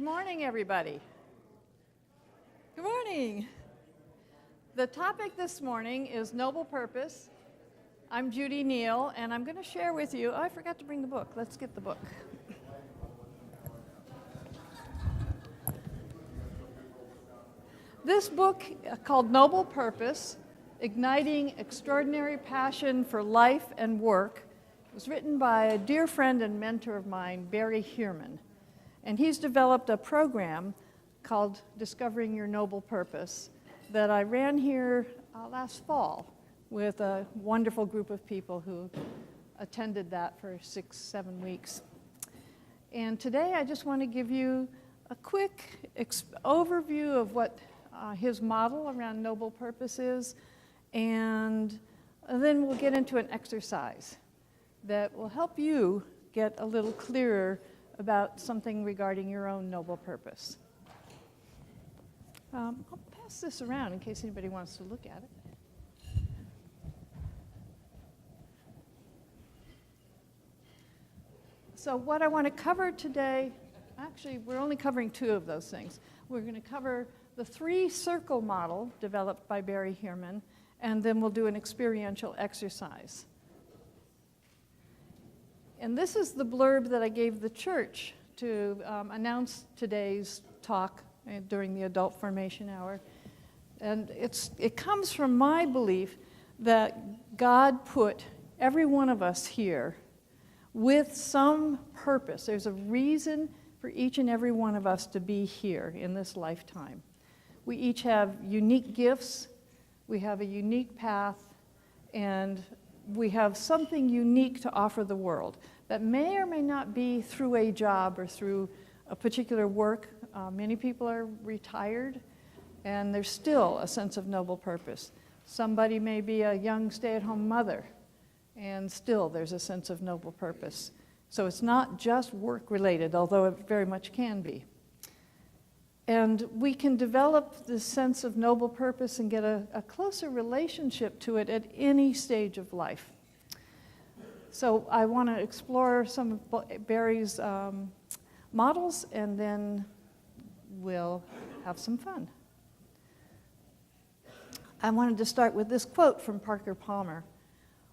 morning, everybody. Good morning. The topic this morning is noble purpose. I'm Judy Neal, and I'm going to share with you, I forgot to bring the book. Let's get the book. This book called Noble Purpose, Igniting Extraordinary Passion for Life and Work, was written by a dear friend and mentor of mine, Barry Heerman. And he's developed a program called Discovering Your Noble Purpose that I ran here last fall with a wonderful group of people who attended that for 6-7 weeks. And today I just want to give you a quick overview of what his model around noble purpose is, and then we'll get into an exercise that will help you get a little clearer about something regarding your own noble purpose. I'll pass this around in case anybody wants to look at it. So what I want to cover today, actually we're only covering 2 of those things. We're going to cover the 3-circle model developed by Barry Heerman, and then we'll do an experiential exercise. And this is the blurb that I gave the church to announce today's talk during the adult formation hour. And it comes from my belief that God put every one of us here with some purpose. There's a reason for each and every one of us to be here in this lifetime. We each have unique gifts, we have a unique path, and we have something unique to offer the world that may or may not be through a job or through a particular work. Many people are retired, and there's still a sense of noble purpose. Somebody may be a young stay-at-home mother, and still there's a sense of noble purpose. So it's not just work-related, although it very much can be. And we can develop this sense of noble purpose and get a closer relationship to it at any stage of life. So I want to explore some of Barry's models, and then we'll have some fun. I wanted to start with this quote from Parker Palmer.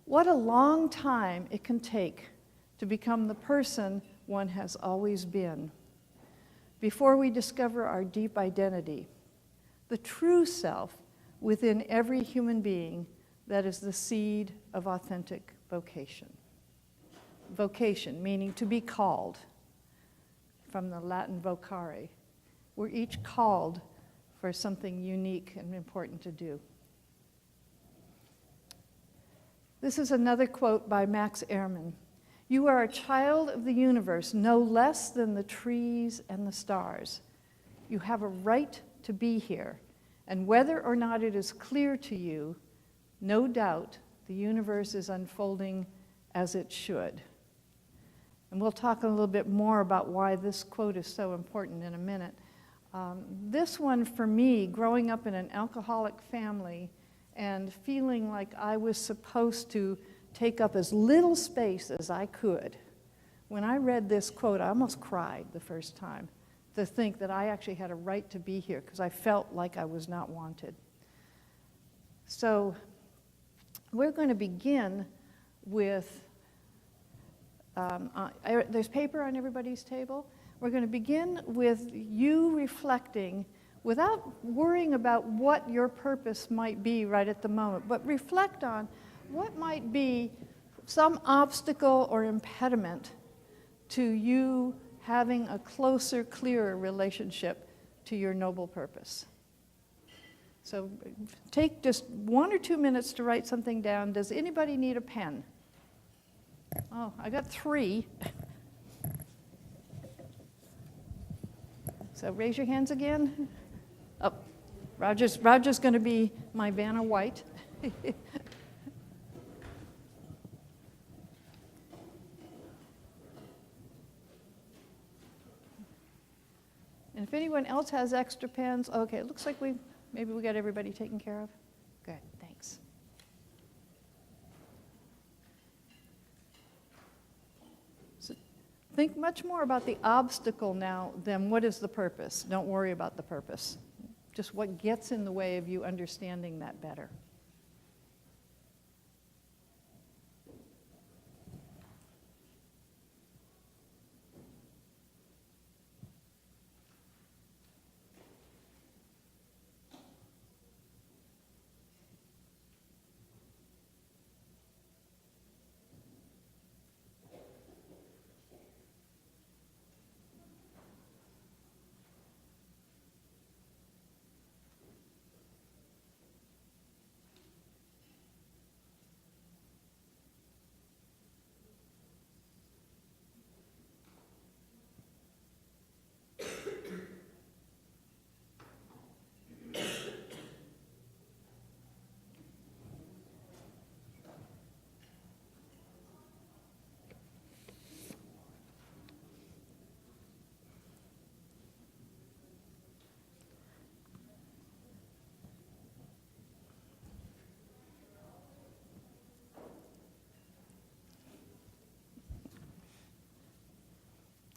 "What a long time it can take to become the person one has always been. Before we discover our deep identity, the true self within every human being that is the seed of authentic vocation." Vocation, meaning to be called, from the Latin vocare. We're each called for something unique and important to do. This is another quote by Max Ehrmann. "You are a child of the universe, no less than the trees and the stars. You have a right to be here, and whether or not it is clear to you, no doubt the universe is unfolding as it should." And we'll talk a little bit more about why this quote is so important in a minute. This one, for me, growing up in an alcoholic family and feeling like I was supposed to take up as little space as I could, when I read this quote, I almost cried the first time to think that I actually had a right to be here because I felt like I was not wanted. So we're going to begin with there's paper on everybody's table. We're going to begin with you reflecting without worrying about what your purpose might be right at the moment, but reflect on what might be some obstacle or impediment to you having a closer, clearer relationship to your noble purpose. So take just 1 or 2 minutes to write something down. Does anybody need a pen? Oh, I got 3. So raise your hands again. Oh, Roger's going to be my Vanna White. And if anyone else has extra pens, okay, it looks like maybe we got everybody taken care of. Good, thanks. Think much more about the obstacle now than what is the purpose. Don't worry about the purpose. Just what gets in the way of you understanding that better.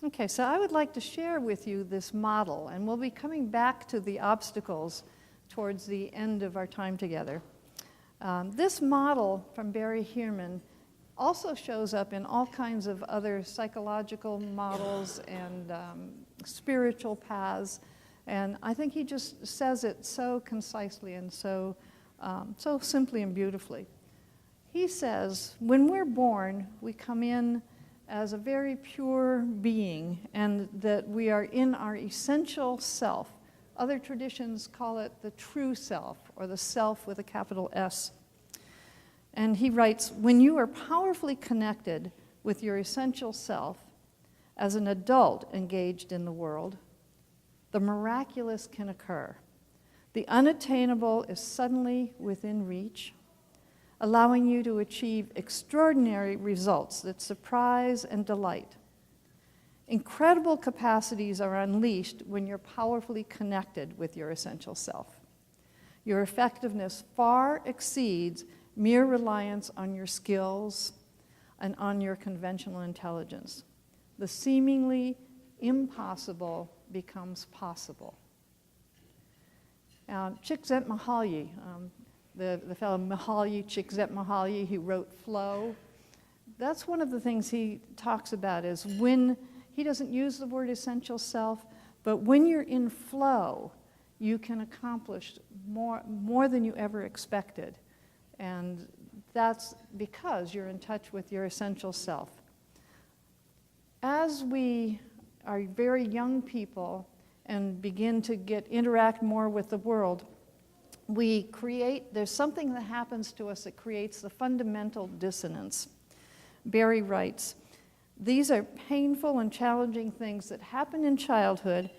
Okay, so I would like to share with you this model, and we'll be coming back to the obstacles towards the end of our time together. This model from Barry Heerman also shows up in all kinds of other psychological models and spiritual paths, and I think he just says it so concisely and so simply and beautifully. He says, when we're born, we come in as a very pure being, and that we are in our essential self. Other traditions call it the true self, or the self with a capital S. And he writes, when you are powerfully connected with your essential self as an adult engaged in the world, the miraculous can occur. The unattainable is suddenly within reach, allowing you to achieve extraordinary results that surprise and delight. Incredible capacities are unleashed when you're powerfully connected with your essential self. Your effectiveness far exceeds mere reliance on your skills and on your conventional intelligence. The seemingly impossible becomes possible. Csikszentmihalyi, the fellow Csikszentmihalyi who wrote Flow, that's one of the things he talks about is when, he doesn't use the word essential self, but when you're in flow, you can accomplish more than you ever expected. And that's because you're in touch with your essential self. As we are very young people and begin to interact more with the world, there's something that happens to us that creates the fundamental dissonance. Barry writes, these are painful and challenging things that happen in childhood,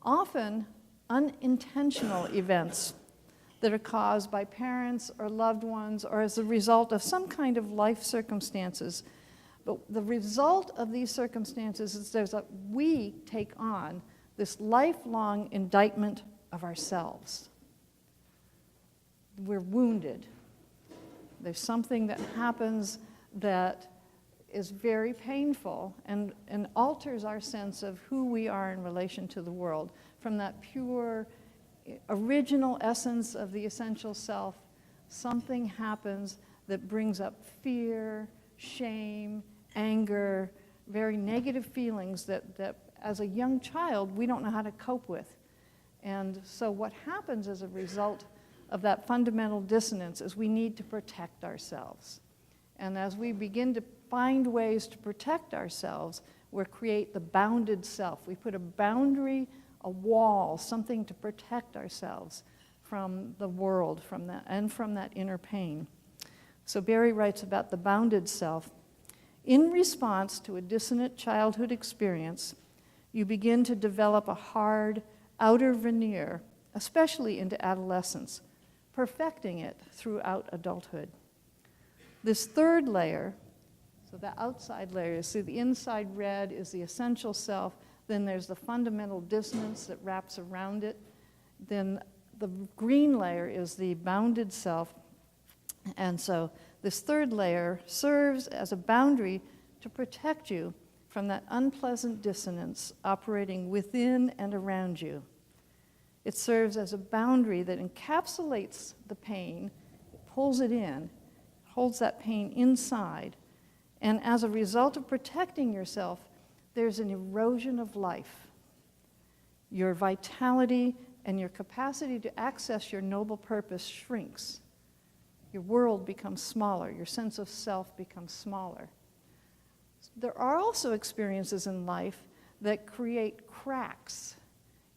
often unintentional events that are caused by parents or loved ones or as a result of some kind of life circumstances. But the result of these circumstances is we take on this lifelong indictment of ourselves. We're wounded. There's something that happens that is very painful and alters our sense of who we are in relation to the world. From that pure, original essence of the essential self, something happens that brings up fear, shame, anger, very negative feelings that as a young child we don't know how to cope with. And so what happens as a result of that fundamental dissonance is we need to protect ourselves. And as we begin to find ways to protect ourselves, we create the bounded self. We put a boundary, a wall, something to protect ourselves from the world, from that inner pain. So Barry writes about the bounded self. In response to a dissonant childhood experience, you begin to develop a hard outer veneer, especially into adolescence, perfecting it throughout adulthood. This third layer, so the outside layer, see the inside red is the essential self, then there's the fundamental dissonance that wraps around it, then the green layer is the bounded self, and so this third layer serves as a boundary to protect you from that unpleasant dissonance operating within and around you. It serves as a boundary that encapsulates the pain, pulls it in, holds that pain inside, and as a result of protecting yourself, there's an erosion of life. Your vitality and your capacity to access your noble purpose shrinks. Your world becomes smaller. Your sense of self becomes smaller. There are also experiences in life that create cracks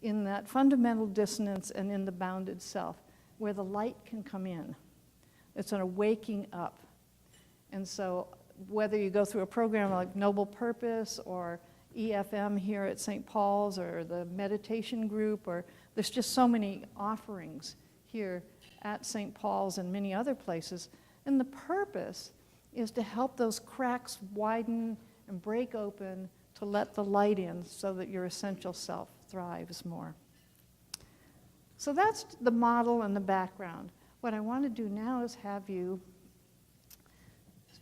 in that fundamental dissonance and in the bounded self, where the light can come in. It's a waking up. And so whether you go through a program like Noble Purpose or EFM here at St. Paul's or the meditation group, or there's just so many offerings here at St. Paul's and many other places. And the purpose is to help those cracks widen and break open to let the light in so that your essential self thrives more. So that's the model and the background. What I want to do now is have you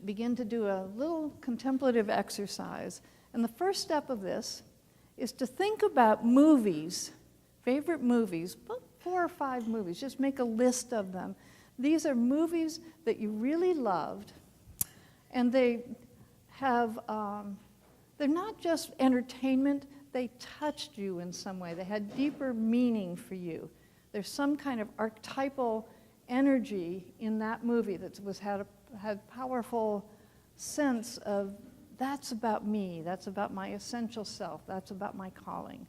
begin to do a little contemplative exercise. And the first step of this is to think about movies, favorite movies, about 4 or 5 movies. Just make a list of them. These are movies that you really loved, and they have, they're not just entertainment, they touched you in some way. They had deeper meaning for you. There's some kind of archetypal energy in that movie that had powerful sense of, that's about me, that's about my essential self, that's about my calling.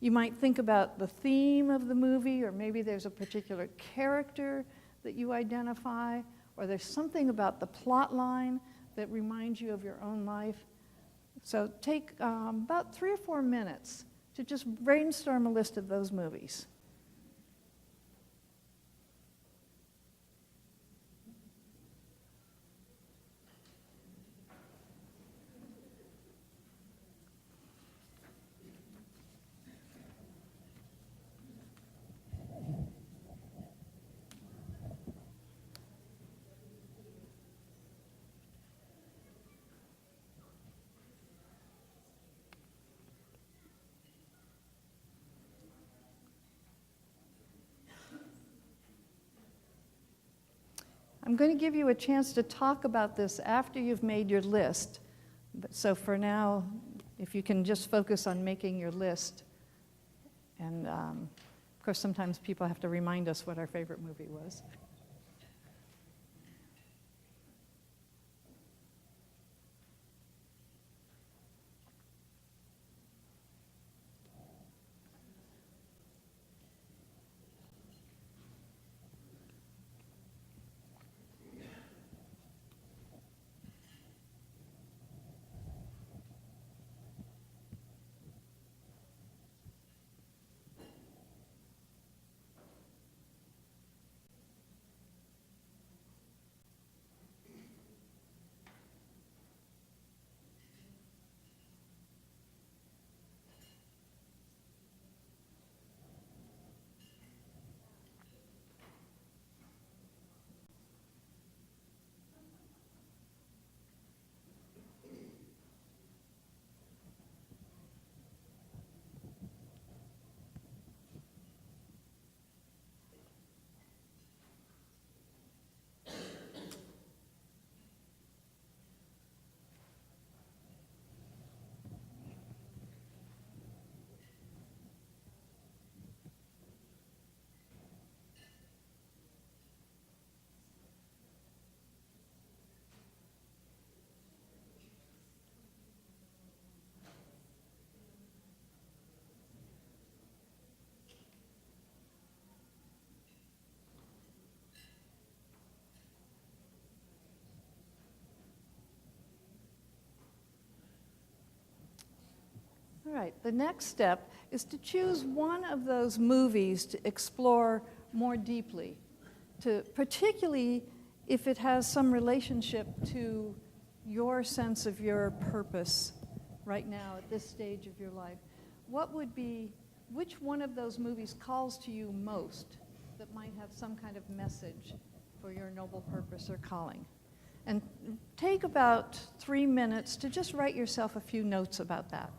You might think about the theme of the movie, or maybe there's a particular character that you identify, or there's something about the plot line that reminds you of your own life. So take about 3 or 4 minutes to just brainstorm a list of those movies. I'm going to give you a chance to talk about this after you've made your list. So for now, if you can just focus on making your list. And of course, sometimes people have to remind us what our favorite movie was. All right, the next step is to choose one of those movies to explore more deeply, particularly if it has some relationship to your sense of your purpose right now at this stage of your life. Which one of those movies calls to you most that might have some kind of message for your noble purpose or calling? And take about 3 minutes to just write yourself a few notes about that.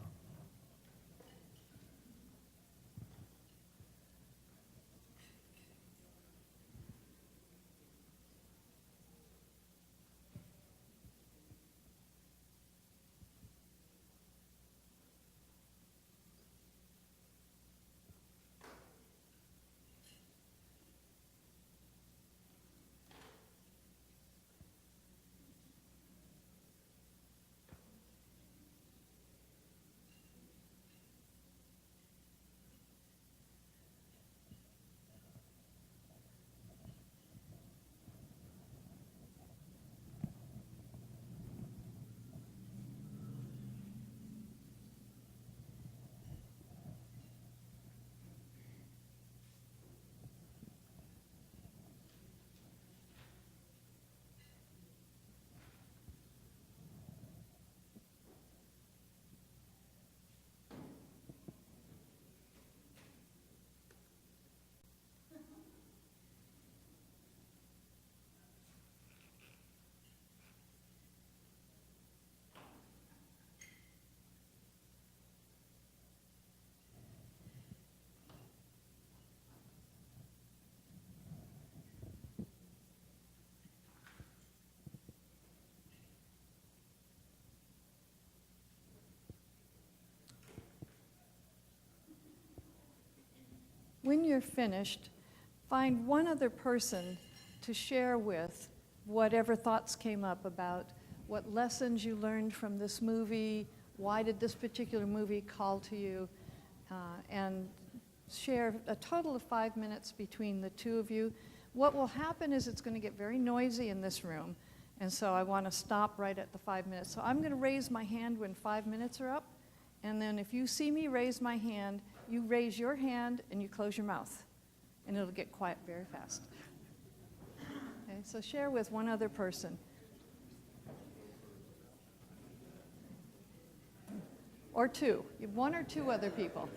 When you're finished, find one other person to share with whatever thoughts came up about what lessons you learned from this movie, why did this particular movie call to you, and share a total of 5 minutes between the two of you. What will happen is it's going to get very noisy in this room, and so I want to stop right at the 5 minutes. So I'm going to raise my hand when 5 minutes are up, and then if you see me raise my hand, you raise your hand and you close your mouth, and it'll get quiet very fast. Okay, so share with one other person. Or two. You have one or two other people.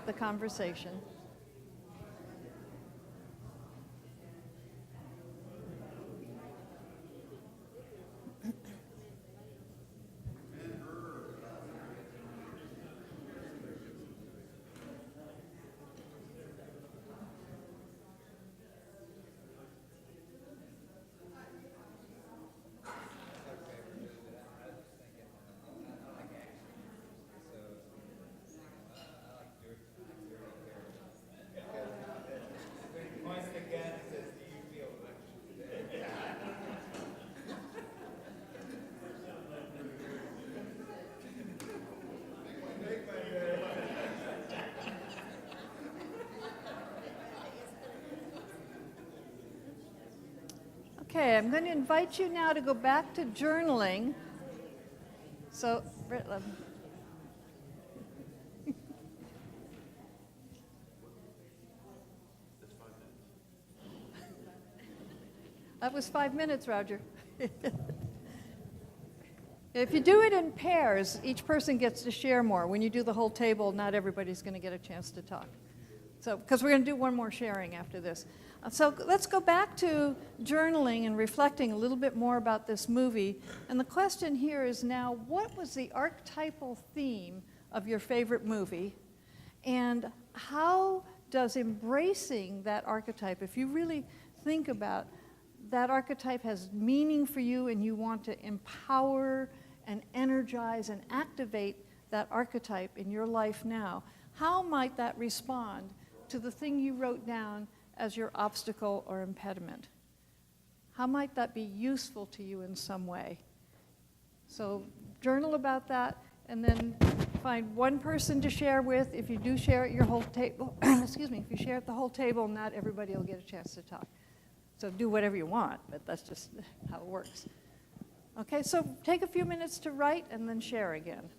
the conversation. Okay, I'm going to invite you now to go back to journaling. So, that was 5 minutes, Roger. If you do it in pairs, each person gets to share more. When you do the whole table, not everybody's going to get a chance to talk. So, because we're going to do one more sharing after this. So let's go back to journaling and reflecting a little bit more about this movie. And the question here is now, what was the archetypal theme of your favorite movie? And how does embracing that archetype, if you really think about that archetype has meaning for you and you want to empower and energize and activate that archetype in your life now, how might that respond to the thing you wrote down as your obstacle or impediment? How might that be useful to you in some way? So journal about that and then find one person to share with. If you do share at your whole table, excuse me, if you share at the whole table, not everybody will get a chance to talk. So do whatever you want, but that's just how it works. Okay, so take a few minutes to write and then share again.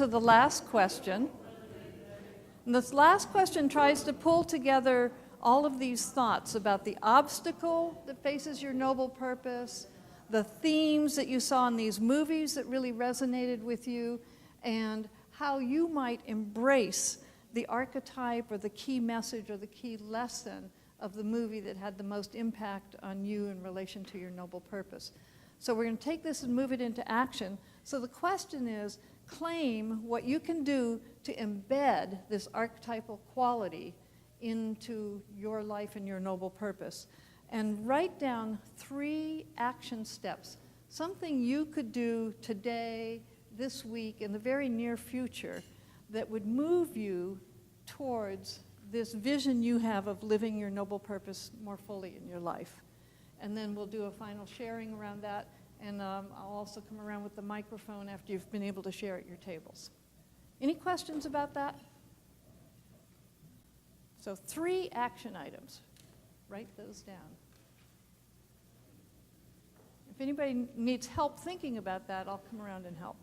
to the last question. And this last question tries to pull together all of these thoughts about the obstacle that faces your noble purpose, the themes that you saw in these movies that really resonated with you, and how you might embrace the archetype or the key message or the key lesson of the movie that had the most impact on you in relation to your noble purpose. So we're going to take this and move it into action. So the question is, claim what you can do to embed this archetypal quality into your life and your noble purpose. And write down 3 action steps, something you could do today, this week, in the very near future that would move you towards this vision you have of living your noble purpose more fully in your life. And then we'll do a final sharing around that, and I'll also come around with the microphone after you've been able to share at your tables. Any questions about that? So 3 action items. Write those down. If anybody needs help thinking about that, I'll come around and help.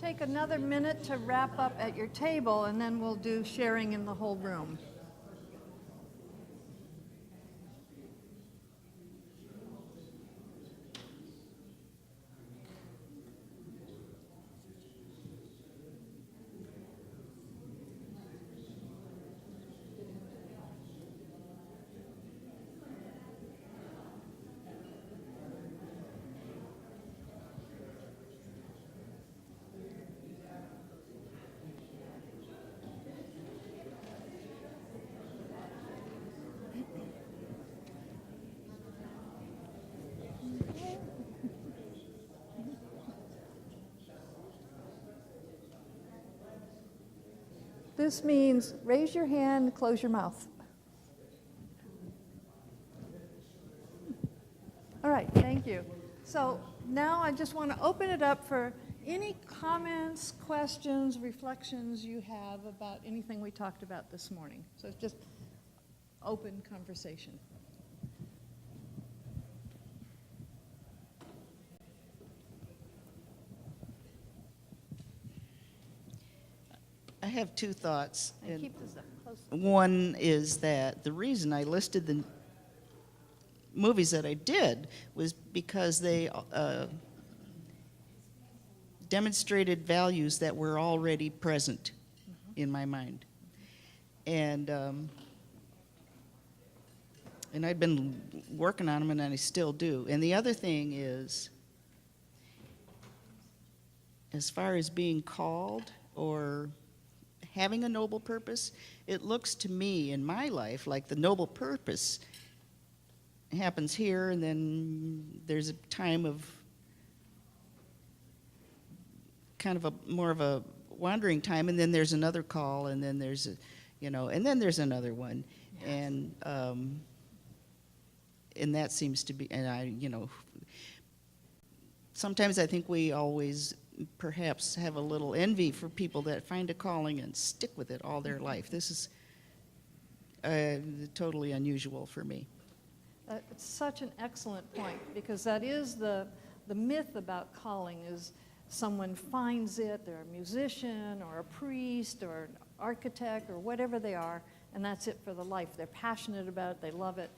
Take another minute to wrap up at your table, and then we'll do sharing in the whole room. This means raise your hand, close your mouth. All right, thank you. So now I just want to open it up for any comments, questions, reflections you have about anything we talked about this morning. So it's just open conversation. I have two thoughts. And keep this up close. One is that the reason I listed the movies that I did was because they demonstrated values that were already present in my mind. And I've been working on them, and I still do. And the other thing is, as far as being called or having a noble purpose, it looks to me in my life like the noble purpose happens here, and then there's a time of kind of a more of a wandering time, and then there's another call, and then there's and then there's another one. Yes. And that seems to be, and I sometimes I think we always perhaps have a little envy for people that find a calling and stick with it all their life. This is totally unusual for me. It's such an excellent point, because that is the myth about calling is someone finds it, they're a musician or a priest or an architect or whatever they are, and that's it for the life. They're passionate about it, they love it.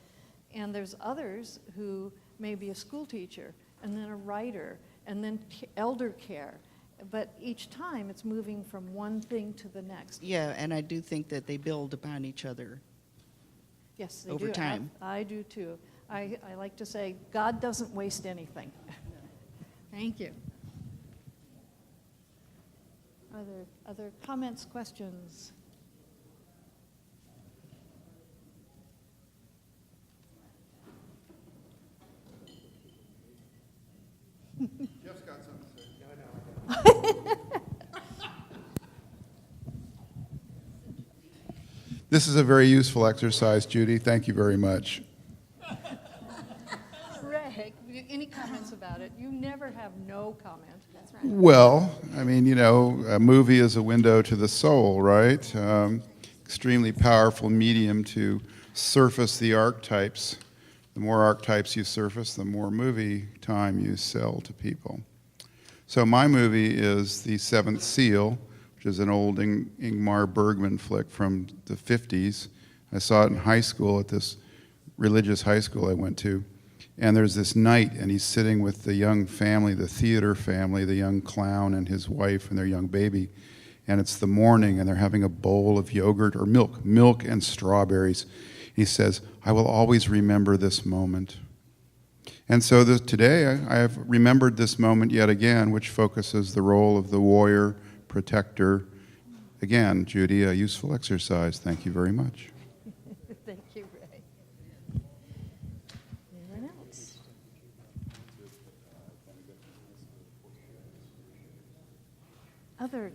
And there's others who may be a school teacher and then a writer and then elder care. But each time it's moving from one thing to the next. Yeah, and I do think that they build upon each other. Yes, they over do. time. I do too. I like to say, God doesn't waste anything. Thank you. Other comments, questions? Jeff's got something to say. Yeah, I know. This is a very useful exercise, Judy. Thank you very much. Greg, any comments about it? You never have no comment. That's right. Well, I mean, a movie is a window to the soul, right? Extremely powerful medium to surface the archetypes. The more archetypes you surface, the more movie time you sell to people. So my movie is The Seventh Seal, which is an old Ingmar Bergman flick from the 50s. I saw it in high school at this religious high school I went to. And there's this knight, and he's sitting with the young family, the theater family, the young clown and his wife and their young baby. And it's the morning, and they're having a bowl of yogurt or milk and strawberries. He says, "I will always remember this moment." And so today I have remembered this moment yet again, which focuses the role of the warrior, protector. Again, Judy, a useful exercise. Thank you very much. Thank you, Ray. Anyone else? Other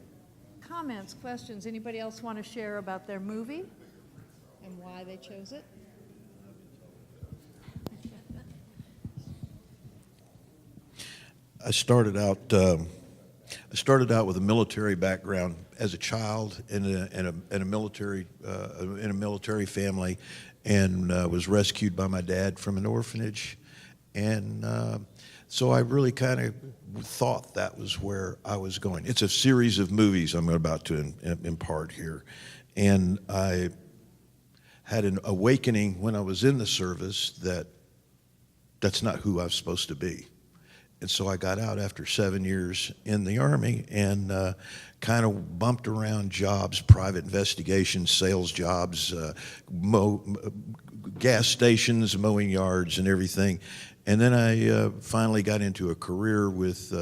comments, questions? Anybody else want to share about their movie and why they chose it? I started out with a military background as a child in a military family, and was rescued by my dad from an orphanage, and so I really kind of thought that was where I was going. It's a series of movies I'm about to impart here, and I had an awakening when I was in the service that that's not who I was supposed to be. And so I got out after 7 years in the Army and kind of bumped around jobs, private investigations, sales jobs, gas stations, mowing yards and everything. And then I finally got into a career with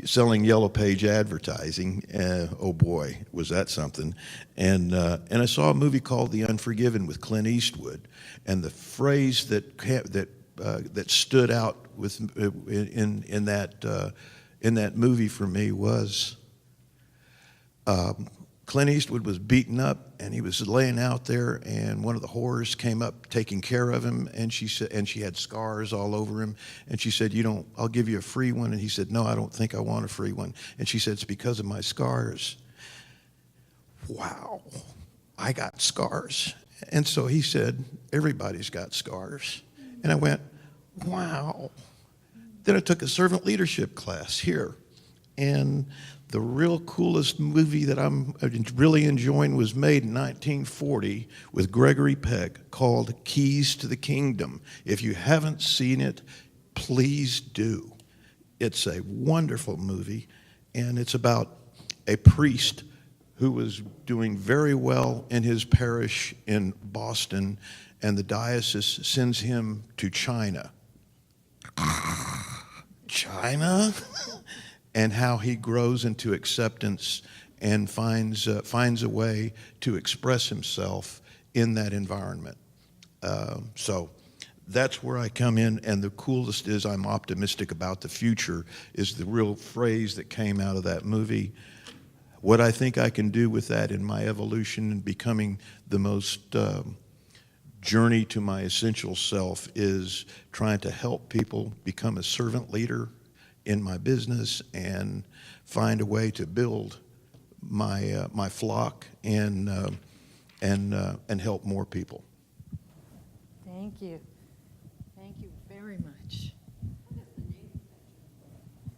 selling Yellow Page advertising. Oh boy, was that something. And I saw a movie called The Unforgiven with Clint Eastwood. And the phrase that stood out in that movie for me was, Clint Eastwood was beaten up, and he was laying out there, and one of the whores came up taking care of him, and she said, and she had scars all over him, and she said, I'll give you a free one, and he said, no, I don't think I want a free one, and she said, it's because of my scars. Wow, I got scars. And so he said, everybody's got scars. And I went, wow. Then I took a servant leadership class here, and the real coolest movie that I'm really enjoying was made in 1940 with Gregory Peck called Keys to the Kingdom. If you haven't seen it, please do. It's a wonderful movie, and it's about a priest who was doing very well in his parish in Boston, and the diocese sends him to China. China? And how he grows into acceptance and finds a way to express himself in that environment. So that's where I come in, and the coolest is I'm optimistic about the future is the real phrase that came out of that movie. What I think I can do with that in my evolution and becoming the most journey to my essential self is trying to help people become a servant leader in my business and find a way to build my my flock and help more people. Thank you. Thank you very much.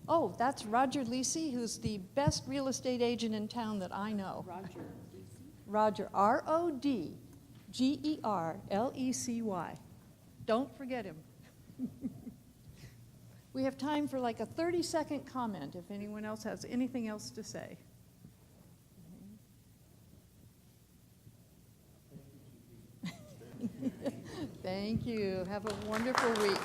Oh, that's Roger Lisi, who's the best real estate agent in town that I know. Roger Lisi. Roger, RODGERLECY. Don't forget him. We have time for like a 30-second comment if anyone else has anything else to say. Thank you. Have a wonderful week.